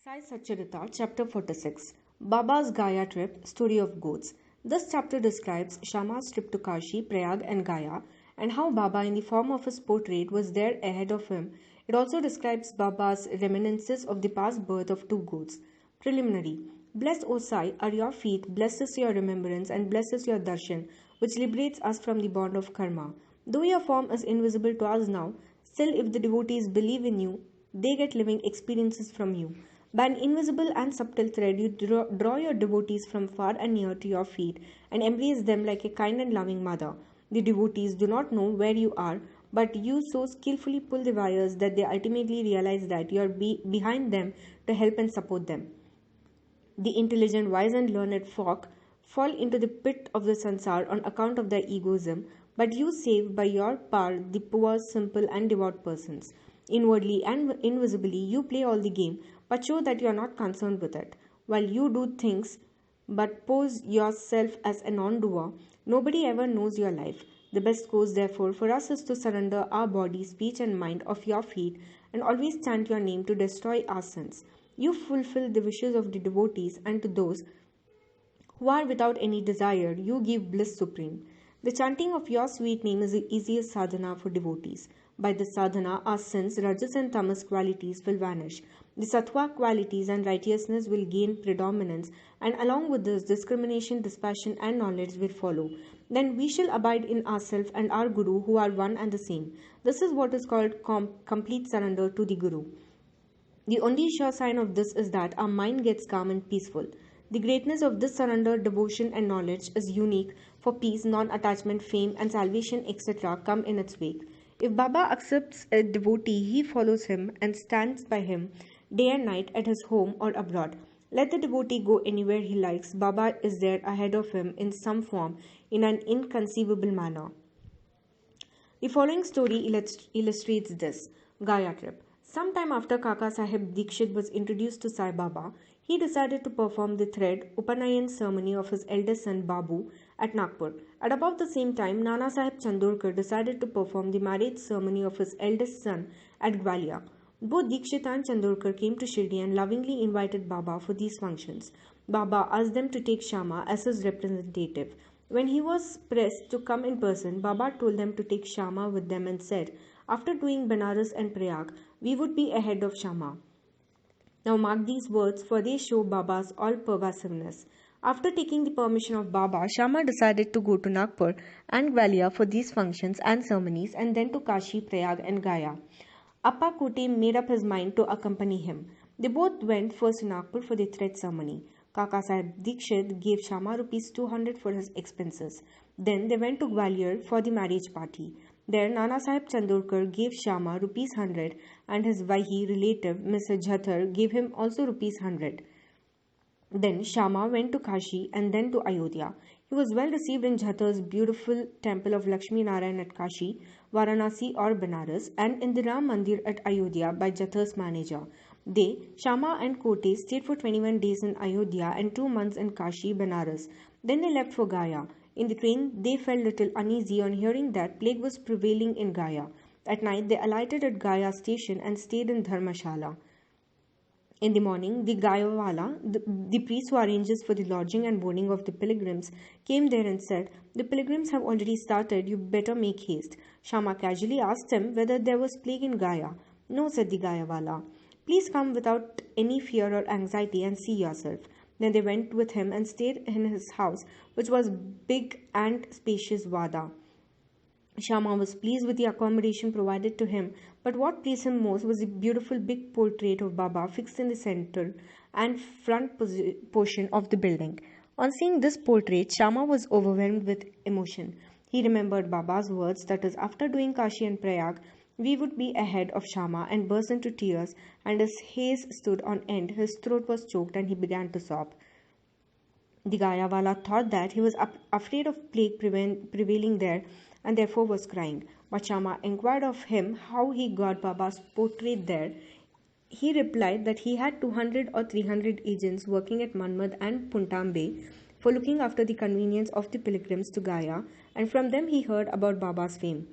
Sai Satcharita, Chapter 46 Baba's Gaya Trip, Story of Goats. This chapter describes Shama's trip to Kashi, Prayag, and Gaya, and how Baba, in the form of his portrait, was there ahead of him. It also describes Baba's reminiscences of the past birth of two goats. Preliminary. Blessed, O Sai, are your feet, blessed is your remembrance, and blessed is your darshan, which liberates us from the bond of karma. Though your form is invisible to us now, still, if the devotees believe in you, they get living experiences from you. By an invisible and subtle thread, you draw your devotees from far and near to your feet and embrace them like a kind and loving mother. The devotees do not know where you are, but you so skillfully pull the wires that they ultimately realize that you are behind them to help and support them. The intelligent, wise, and learned folk fall into the pit of the sansar on account of their egoism, but you save by your power the poor, simple, and devout persons. Inwardly and invisibly, you play all the game, but show that you are not concerned with it. While you do things but pose yourself as a non doer, nobody ever knows your life. The best course, therefore, for us is to surrender our body, speech, and mind of your feet and always chant your name to destroy our sins. You fulfill the wishes of the devotees, and to those who are without any desire, you give bliss supreme. The chanting of your sweet name is the easiest sadhana for devotees. By this sadhana, our sins, rajas and tamas qualities will vanish. The sattva qualities and righteousness will gain predominance, and along with this, discrimination, dispassion, and knowledge will follow. Then we shall abide in ourselves and our Guru, who are one and the same. This is what is called complete surrender to the Guru. The only sure sign of this is that our mind gets calm and peaceful. The greatness of this surrender, devotion, and knowledge is unique, for peace, non attachment, fame, and salvation, etc., come in its wake. If Baba accepts a devotee, he follows him and stands by him day and night at his home or abroad. Let the devotee go anywhere he likes, Baba is there ahead of him in some form, in an inconceivable manner. The following story illustrates this Gaya trip. Sometime after Kaka Sahib Dikshit was introduced to Sai Baba, he decided to perform the thread Upanayan ceremony of his eldest son Babu at Nagpur. At about the same time, Nana Sahib Chandorkar decided to perform the marriage ceremony of his eldest son at Gwalia. Both Dikshit and Chandorkar came to Shirdi and lovingly invited Baba for these functions. Baba asked them to take Shama as his representative. When he was pressed to come in person, Baba told them to take Shama with them and said, after doing Banaras and Prayag, we would be ahead of Shama. Now mark these words, for they show Baba's all-pervasiveness. After taking the permission of Baba, Shama decided to go to Nagpur and Gwalia for these functions and ceremonies, and then to Kashi, Prayag, and Gaya. Appa Kote made up his mind to accompany him. They both went first to Nagpur for the thread ceremony. Kaka Sahib Dikshit gave Shama rupees 200 for his expenses. Then they went to Gwalior for the marriage party. There, Nana Sahib Chandorkar gave Shama rupees 100 and his Vahi relative, Mr. Jhathar, gave him also rupees 100. Then Shama went to Kashi and then to Ayodhya. He was well received in Jhathar's beautiful temple of Lakshmi Narayan at Kashi, Varanasi or Banaras, and in the Ram Mandir at Ayodhya by Jhathar's manager. They, Shama and Kote, stayed for 21 days in Ayodhya and 2 months in Kashi, Banaras. Then they left for Gaya. In the train, they felt little uneasy on hearing that plague was prevailing in Gaya. At night, they alighted at Gaya station and stayed in Dharmashala. In the morning, the Gayawala, the priest who arranges for the lodging and boarding of the pilgrims, came there and said, the pilgrims have already started, you better make haste. Shama casually asked him whether there was plague in Gaya. No, said the Gayawala. Please come without any fear or anxiety and see yourself. Then they went with him and stayed in his house, which was big and spacious Vada. Shama was pleased with the accommodation provided to him, but what pleased him most was the beautiful big portrait of Baba fixed in the center and front portion of the building. On seeing this portrait, Shama was overwhelmed with emotion. He remembered Baba's words, that is, after doing Kashi and Prayag, we would be ahead of Shama, and burst into tears, and his haze stood on end, his throat was choked, and he began to sob. The Gayawala thought that he was afraid of plague prevailing there, and therefore was crying. But Shama inquired of him how he got Baba's portrait there. He replied that he had 200 or 300 agents working at Manmad and Puntambe for looking after the convenience of the pilgrims to Gaya, and from them he heard about Baba's fame.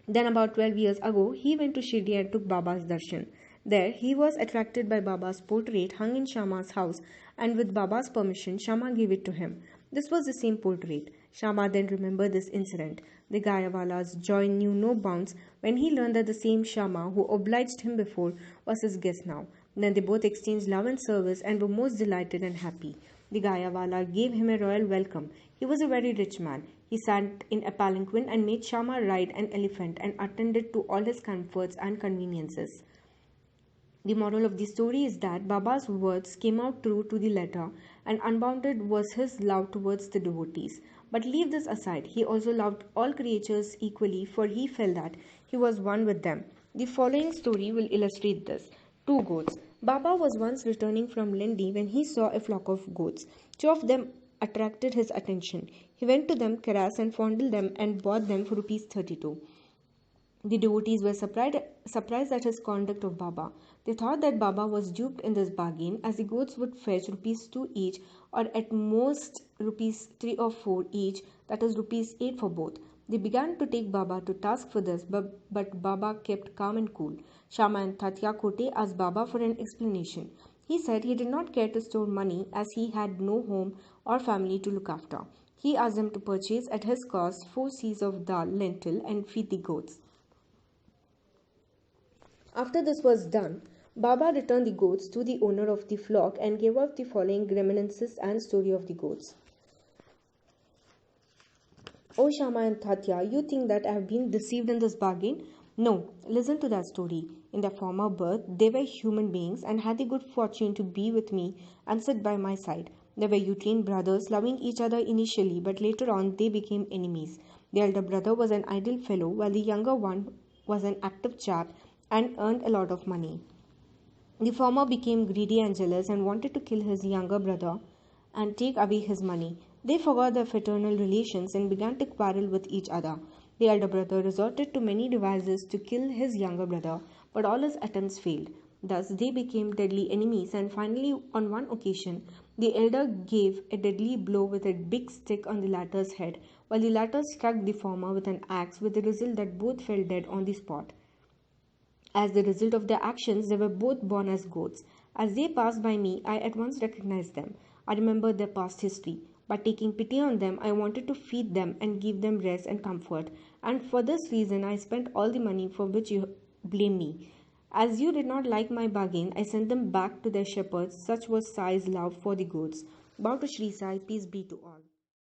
Then about 12 years ago, he went to Shirdi and took Baba's darshan. There, he was attracted by Baba's portrait hung in Shama's house, and with Baba's permission, Shama gave it to him. This was the same portrait. Shama then remembered this incident. The Gayawala's joy knew no bounds when he learned that the same Shama who obliged him before was his guest now. Then they both exchanged love and service and were most delighted and happy. The Gayawala gave him a royal welcome. He was a very rich man. He sat in a palanquin and made Shama ride an elephant and attended to all his comforts and conveniences. The moral of the story is that Baba's words came out true to the letter, and unbounded was his love towards the devotees. But leave this aside, he also loved all creatures equally, for he felt that he was one with them. The following story will illustrate this. Two goats. Baba was once returning from Lendi when he saw a flock of goats. Two of them attracted his attention. He went to them, caressed and fondled them, and bought them for rupees 32. The devotees were surprised at his conduct of Baba. They thought that Baba was duped in this bargain, as the goats would fetch rupees 2 each, or at most rupees 3 or 4 each, that is rupees 8 for both. They began to take Baba to task for this, but Baba kept calm and cool. Shama and Tatya Kote asked Baba for an explanation. He said he did not care to store money as he had no home or family to look after. He asked them to purchase at his cost 4 seahs of dal, lentil, and feed the goats. After this was done, Baba returned the goats to the owner of the flock and gave out the following reminiscences and story of the goats. Oh Shama and Tatya, you think that I have been deceived in this bargain? No, listen to that story. In their former birth, they were human beings and had the good fortune to be with me and sit by my side. They were twin brothers, loving each other initially, but later on they became enemies. The elder brother was an idle fellow, while the younger one was an active chap and earned a lot of money. The former became greedy and jealous and wanted to kill his younger brother and take away his money. They forgot their fraternal relations and began to quarrel with each other. The elder brother resorted to many devices to kill his younger brother, but all his attempts failed. Thus, they became deadly enemies, and finally, on one occasion, the elder gave a deadly blow with a big stick on the latter's head, while the latter struck the former with an axe, with the result that both fell dead on the spot. As the result of their actions, they were both born as goats. As they passed by me, I at once recognized them. I remembered their past history. By taking pity on them, I wanted to feed them and give them rest and comfort. And for this reason, I spent all the money for which you blame me. As you did not like my bargain, I sent them back to their shepherds. Such was Sai's love for the goats. Bow to Sri Sai, peace be to all.